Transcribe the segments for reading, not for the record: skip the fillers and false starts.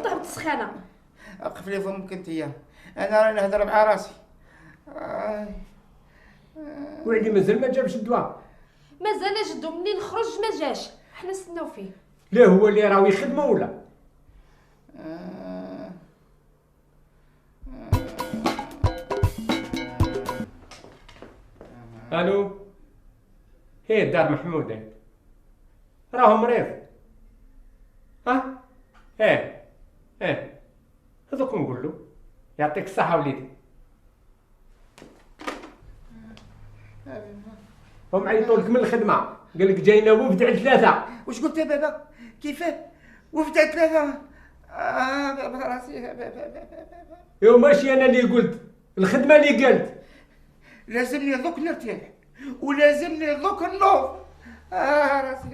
ضربت السخانه. قفلي فمك انتيا، انا راني نهضر مع راسي. وعلي مازال ما جابش الدواء؟ مازال جدو، منين خرج ما جاش، حنا نستناو فيه. لا هو اللي راهو يخدمه ولا؟ الو، هي دار محمود، راهو مريض. ايه هذوك نقول له يعطيك الصحة وليدي. هم عيطوا لك من الخدمة، قال لك جاينا وفد على 3. واش قلت يا بابا؟ كيفاه؟ وفد على 3؟ بابا راسي. يو ماشي انا اللي قلت، الخدمة اللي قالت. لازمني دوك نرتاح ولازمني دوك نوض. راسي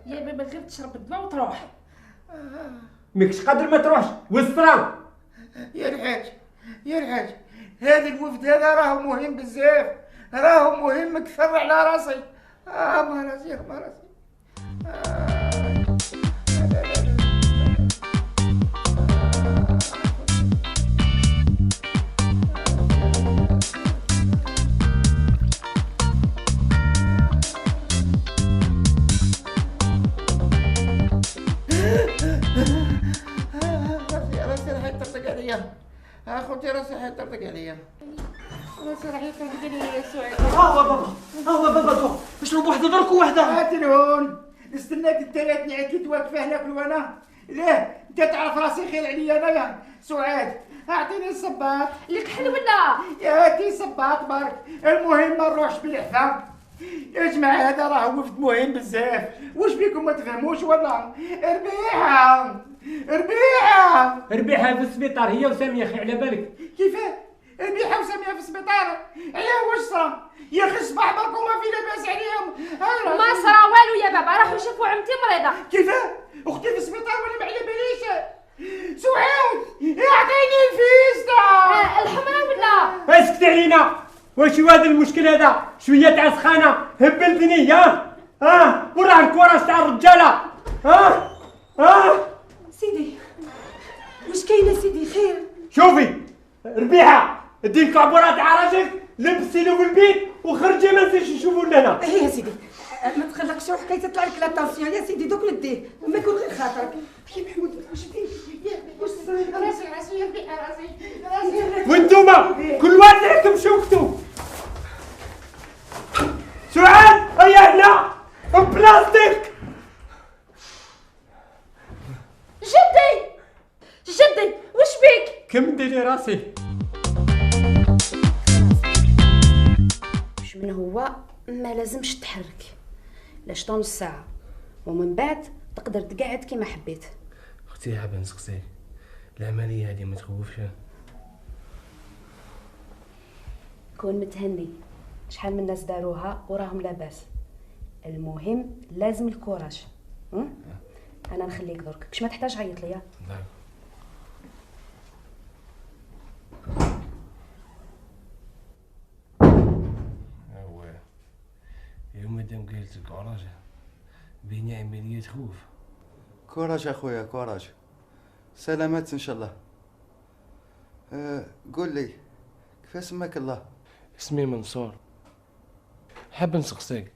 يا بابا غير تشرب الدواء وتروح. ماكش قادر ما تروحش والسلام. يا الحاج هذا الوفد هذا راهو مهم بزاف، راهو مهم كثر على راسي. ما راسي. راسي راح يطرطق عليا. اخوتي راسي راح يطرطق عليا. راسي راح يطرطق عليا يا سعيد. ها بابا اشرب واحده درك وواحده. هات الهون، نستناك انت لا تنعكت واقفه هناك وانا. ليه؟ انت تعرف راسي خير عليا انايا. سعاد اعطيني الصباط. لك حل ولا؟ يا هاتي صباط برك، المهم ما نروحش بالحفا. يا جماعة هذا راه وفد مهم بزاف، واش بيكم ما تفهموش ولا؟ ربيحة في السبيطار هي وسامية خي على بالك. كيفاه؟ ربيحة وسامية في السبيطار؟ علاه واش صرا؟ يا اخي الصباح برك وما في لاباس عليهم. ما صرا والو يا بابا، راحوا شافوا عمتي مريضة. كيفاه؟ اختي في السبيطار وانا ما على باليش. سعاد اعطيني الفيستا. الحمراء ولا؟ اسكت علينا، واش هو هذا المشكل هذا؟ شوية تاع سخانة هبلتني. وراه الكراج تاع الرجالة. سيدي واش كاين سيدي؟ خير؟ شوفي ربيحة، ادي الكعبورة تاع راجلك، لبسي له في البيت وخرجي ما نزيدش نشوفوا لنا. يا سيدي ما تخلقش روحك كي تطلع لك لا طونسيون يا سيدي، دوك نديه وما يكون غير خاطرك. يا محمود واش فيك؟ واش صاير؟ راسي يا ربيحة راسي. وانتوما كل واحد عندكم شوكتو. سعاد هيا هنا بلاستيك. جدي واش بيك؟ كم ديري راسي. واش من هو ما لازمش تحرك لاش نص ساعه ومن بعد تقدر تقعد كيما حبيت. اختي حابه نسقسيك، العمليه هذه ما تخوفش؟ كون متهني، شحال من الناس داروها وراهم لاباس. المهم لازم الكوراج. انا نخليك درك، كش ما تحتاج عيط ليا. يوم مادام قالت الكوراج بيني عمليه تخوف. كوراج اخويا كوراج، سلامات ان شاء الله. قول لي كيف سماك الله؟ اسمي منصور. حاب نسقسيك،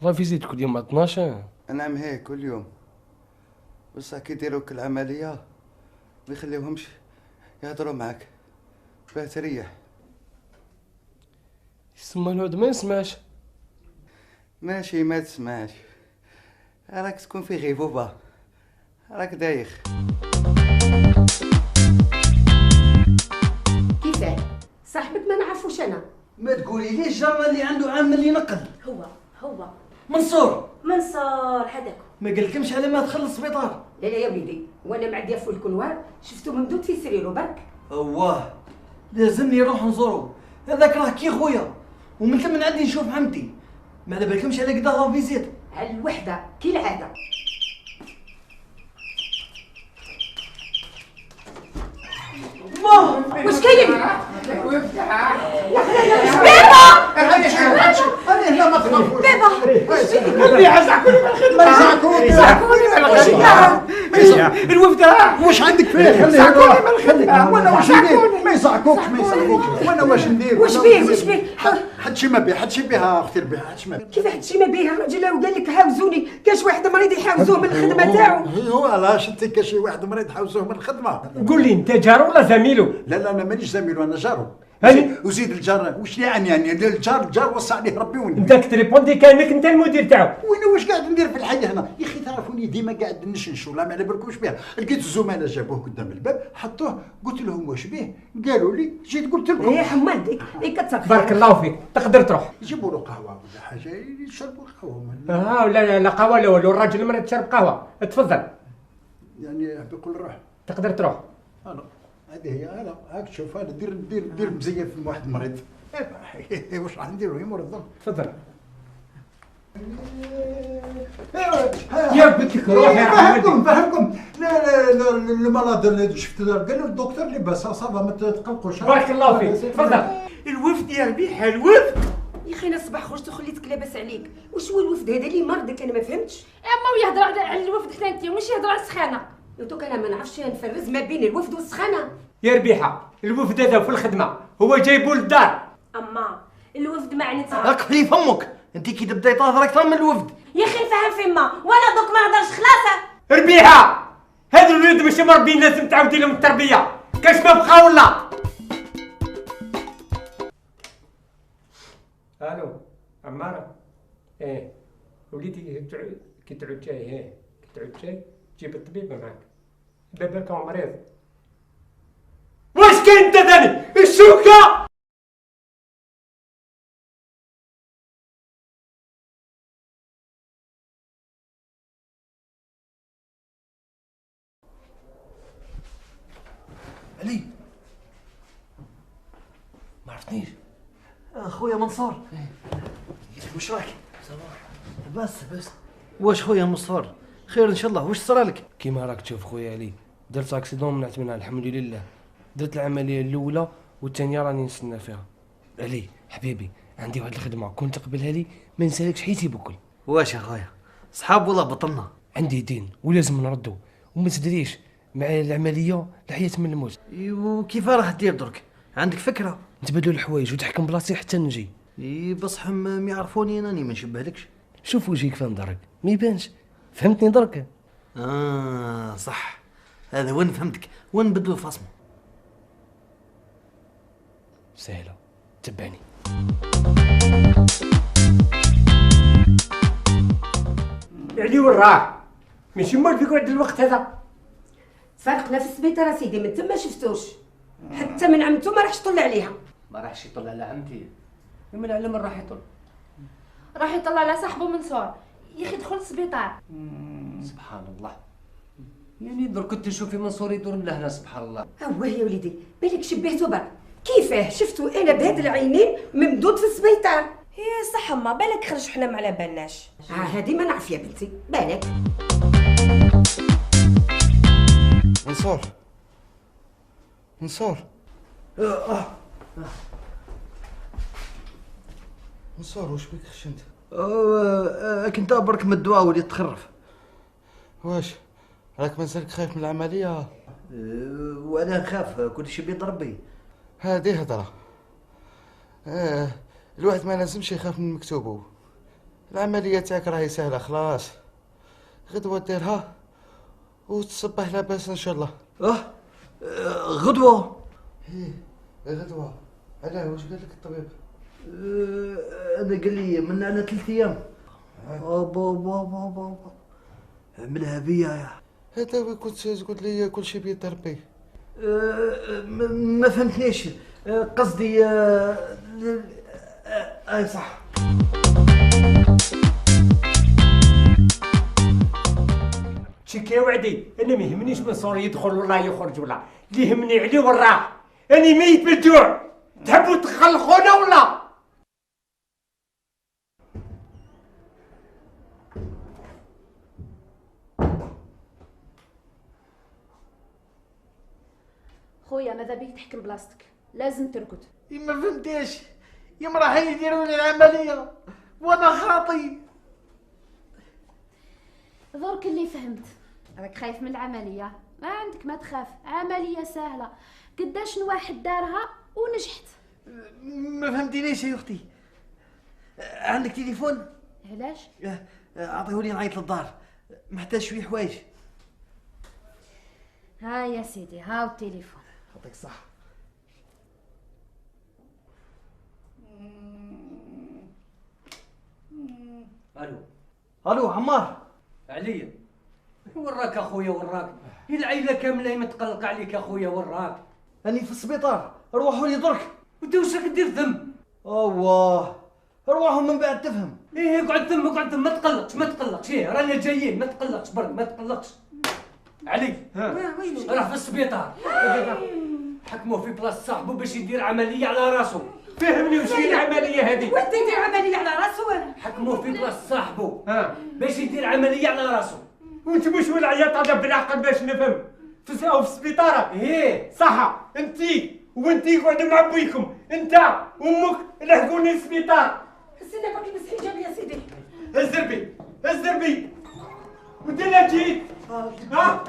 لا فيزيت كل يوم 12؟ نعم هيك كل يوم، بصح كي يديروك العمليه ما يخليوهمش يهضروا معاك باه تريح. يسمى العود ما يسمعش. ماشي ما تسمعش، راك تكون في غيبوبه، راك دايخ. كيفاه؟ صاحبك ما نعرفوش انا. ما تقولي ليش جارنا اللي عنده عام اللي نقل؟ هو منصور هذاك. ما قالكمش على ما دخل السبيطار؟ لا يا وليدي، وانا معديه في الكنوار شفتو ممدود في سريره برك. اواه لازمني نروح نزورو، هذاك راه كي خويا ومن ثم عندي نشوف عمتي. ما على بالكمش على قدا لا فيزيت؟ على الوحده كي العاده. واش كاين؟ انا هنا ما تخافوش. بابا اللي عزعكوني من الخدمه. زعكوني من الخدمه. الوفد واش عندك فيه؟ خليه يروح خليه. وانا واش ندير؟ ما يصعقوكش وانا واش ندير؟ واش بيه حدشي ما بيه حدشي بها اختي ربيع حدشي ما بيه. كيف حدشي ما بيه؟ الراجل قال لك حاوزوني، كاش واحد مريض يحاوزوه من الخدمه تاعو. هو علاش انت كاشي واحد مريض حاوزوه من الخدمه؟ قول لي انت جار ولا زميلو؟ لا انا مانيش زميلو انا جارو. هاني وزيد الجار واش يعني الجار وصى عليه ربي وني. انت تريبوندي كانك انت المدير تاعو. وانا واش قاعد ندير في الحي هنا؟ يا اخي تعرفوني ديما قاعد نشنش ولا ما على بالكمش بها. لقيت الزملاء جابوه قدام الباب حطوه قلت لهم واش بيه؟ قالوا لي جيت قلت لكم. يا حمادك كتر بارك الله فيك تقدر تروح. يجيبوا له قهوه ولا حاجه يشربوا قهوه. لا قهوه لا والو الراجل مريض تشرب قهوه. تفضل يعني بيقول روح تقدر تروح. هذه هي انا هاك تشوف انا دير مزيف في واحد مريض. واش راح نديروا يمرض. تفضل يا بنتك روح يا حمادي. فهمكم لا المرض اللي شفت قال له الدكتور لباس صافا ما تقلقوش. بارك الله فيك تفضل. الوفد يا ربيح الوفد. يا اخي انا الصباح خرجت وخليتك لاباس عليك. واش هو الوفد هذا اللي مرضك؟ انا ما فهمتش. اما ويهضر على الوفد حتى انت وماشي يهضر على السخانه. دوك انا ما نعرفش نفرز ما بين الوفد والسخانه. يا ربيحه الوفد هذا في الخدمه هو جايبو للدار. اما الوفد معناتها راك خلي فمك انت كي تبداي تهضر اكثر من الوفد. يا اخي نفهم فيما وانا دوك ما نهضرش خلاصه. ربيحه هذا الولد ماشي مربيين لازم تعاودي لهم التربيه. كاش ما بقى ولا. الو عماره. ايه وليدي كي تعود جاي كي تعود جاي جيب الطبيب معاك. باباك هو مريض. واش كاين انت ثاني الشوكه؟ علي ما عرفتنيش خويا منصور. واش راك؟ بس واش خويا منصور خير ان شاء الله؟ واش صرالك؟ كيما راك تشوف خويا علي درت اكسيدون منعت منها الحمد لله. درت العمليه الاولى والثانيه راني نستنى فيها. علي حبيبي عندي واحد الخدمه كنت تقبلها لي ما نسالكش حيتي بكل. واش يا خويا صحاب ولا بطلنا؟ عندي دين ولازم نردو وما تدريش مع العمليه الحياه من الموت. وكيف راح دير درك؟ عندك فكره؟ نتبدلوا الحوايج وتحكم بلاصتي حتى نجي. بصح ما يعرفوني انني ما نشبهلكش. شوف وجهك فين درك ما يبانش. فهمتني درك؟ صح هذا وين فهمتك. وين نبدلوا الفاصمه؟ سهله تبعني. علي وين راح؟ ماشي مول فيك واحد الوقت هذا. فارقنا في السبيطار سيدي من تما شفتوش حتى من عمته ما راحش طلع عليها. ما راحش يطلع على عمتي. من على من راح يطل؟ راح يطلع على صاحبه منصور. يا اخي دخل السبيطار. سبحان الله. يعني درك كنت تشوفي منصور يدور من هنا سبحان الله. هو يا وليدي بالك شبهته برك. كيفاه شفتو انا بهاد العينين ممدود في السبيطار. هي صح ما بالك خرج حنا ما على بالناش. هادي ما نعرف يا بنتي بالك. منصور منصور واش بك خشنت؟ كنت برك من الدواء وليت تخرف. واش راك مازالك خايف من العمليه؟ وانا نخاف كل شيء بيد ربي. هذه هضره. الواحد ما لازمش يخاف من مكتوبه. العمليه تاعك راهي سهله خلاص. غدوه ديرها وتصبح لاباس ان شاء الله. غدوه؟ غدوه. علاه واش قال لك الطبيب؟ انا قال لي من انا 3 ايام. بابا عملها بيا يا هذا وين كنت تقول لي كل شيء بيد ربي. ما فهمتنيش قصدي. صح. تشيكي وعدي انا ما يهمنيش منصور يدخل ولا يخرج ولا اللي يهمني علي وين راح. اني ميت بالجوع. تحبوا تخلخونا ولا؟ خويا ماذا بيك تحكم بلاصتك؟ لازم ترقد. ما فهمتيش يما راح يديروا لي العمليه وانا خاطي. درك اللي فهمت. راك خايف من العمليه؟ ما عندك ما تخاف، عمليه سهله. قداش واحد دارها ونجحت. ما فهمتينيش يا اختي. عندك تليفون؟ علاش؟ اعطيهولي نعيط للدار، محتاج شويه حوايج. ها يا سيدي، هاو التليفون. يعطيك الصحه. الو عمار. عليا وراك اخويا وراك؟ هي العيله كامله متقلقه عليك اخويا وراك. راني في السبيطار، روحوا لي درك. وانت واش راك دير ثم؟ اوه روحوا من بعد تفهم. ايه اقعد ثم اقعد ثم، ما تقلقش ما تقلقش، ايه رانا جايين، ما تقلقش برك ما تقلقش. علي راه في السبيطار، حكموه في بلاصه صاحبه باش يدير عمليه على راسه. فهمني وش هي العمليه هذه؟ وانت يدير عمليه على راسه؟ حكموه في بلاصه صاحبه باش يدير عمليه على راسه. وانت مش ولا عيط هذا بالعقل باش نفهم. في السبيطاره. ايه صح، انتي وانتي قعدوا مع بويكم، انت وامك لحقوني السبيطار. سيدي باك المسحي جاب يا سيدي. الزربي الزربي وانت لا جيت. ها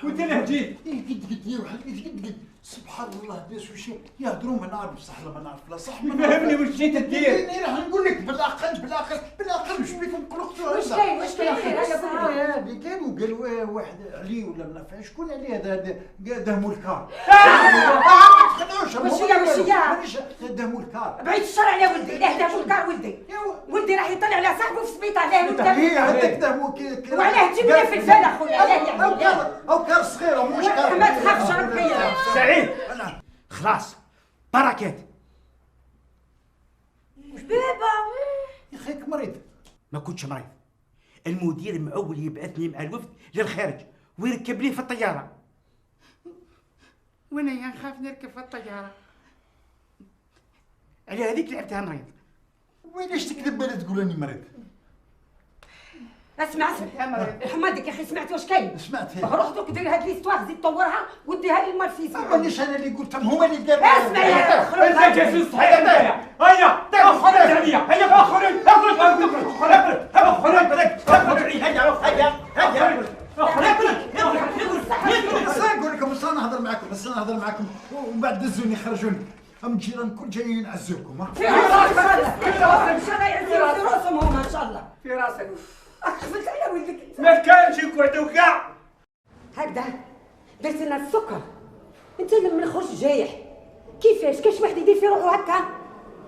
وانت لا جيت. قد يا وحدي قد سبحان الله الناس وش يهضروا ما نعرف صح لا ما نعرف لا صح. فهمني واش جيت دير. انا راح نقول لك بالاقل واش بيكم قلقتوا. واش كاين هذه قالوا واحد علي ولا ما نعرفش شكون علي هذا دهموا الكار. ما تخلعوش مانيش دهموا الكار. بعيد الشر على ولدي، لا دهموا الكار ولدي راح يطلع على صاحبه في السبيطار. لا هذاك دهموا وعلاه تجيب لي في الفال اخويا. او كار صغير مش كار. ما تخافش ربي. سعيد خلاص بركات. بابا يا خيك مريض. ما كنتش مريض، المدير معول يبعثني مع الوفد للخارج ويركب لي في الطياره، وانا يا نخاف نركب في الطياره. على هذيك لعبتها مريض. ويناش تكذب ولا تقول اني مريض؟ اسمع حمادك يا اخي، سمعت واش كاين؟ سمعت هي. روح دوك دير هاد ليستواغ، زيد طورها وديها لي المرفيس. مانيش انا اللي قلتهم، هما اللي داروا. اسمع يا اخي، انت جاسوس صحيح انت. هيا اخرج عليا، هيا اخرج اخرج نهضر معكم ومن بعد دزوني خرجوني. هم الجيران كل جايين نعزوكم. في راسك في راسهم هما ان شاء الله. في راسك. قفلت على ولدك. ما كانش يقعدوا كاع. هكذا درت لنا السكر. انت لما نخرج جايح كيفاش؟ كاش واحد يدير في روحه هكا؟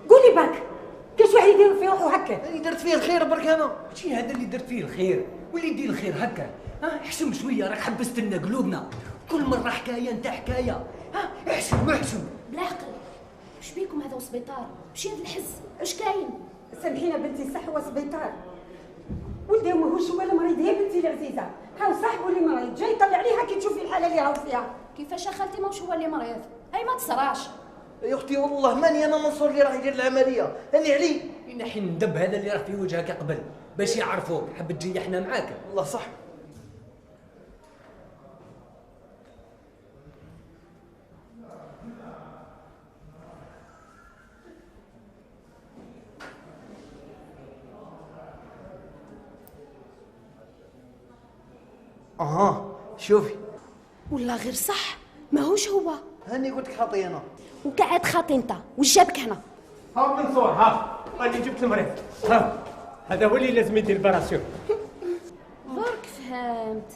قولي برك، كاش واحد يدير في روحه هكا؟ اللي درت فيه الخير برك انا. ماشي هذا اللي درت فيه الخير، واللي يدير الخير هكا. احشم شويه، راك حبست لنا قلوبنا. كل مره حكايه انت حكايه. احشم بلا عقل. واش بيكم هذا سبيطار؟ مشي هذا الحز، واش كاين؟ سامحينا بنتي، صح هو سبيطار. ولدي ماهوش هو المريض، هي بنتي العزيزه. هاو صاحبه اللي مريض، جاي يطلع عليها كي تشوفي الحاله اللي راهو فيها. كيفاش خالتي ماهوش هو اللي مريض؟ اي ما تصراش. يا اختي والله ماني انا منصور اللي راح يدير العمليه، هاني علي. ينحي الندب هذا اللي راه في وجهك قبل باش يعرفوك. حب تجي احنا معاك. والله صح. شوفي ولا غير صح ماهوش هو. هاني قلت لك خاطي انا. وقاعد خاطي انت، وش جابك هنا؟ ها منصور، ها راني جبت المريض. ها هذا هو اللي لازم يدير البراسيون. برك فهمت.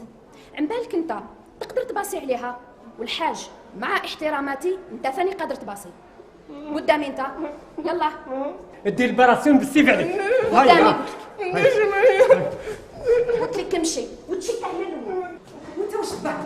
عن بالك انت تقدر تباصي عليها، والحاج مع احتراماتي انت ثاني قادر تباصي. قدامي انت، يلا دير البراسيون بالسيف عليك. قدامي. قلت لك امشي وتشيك على الأول. وانت واش باك؟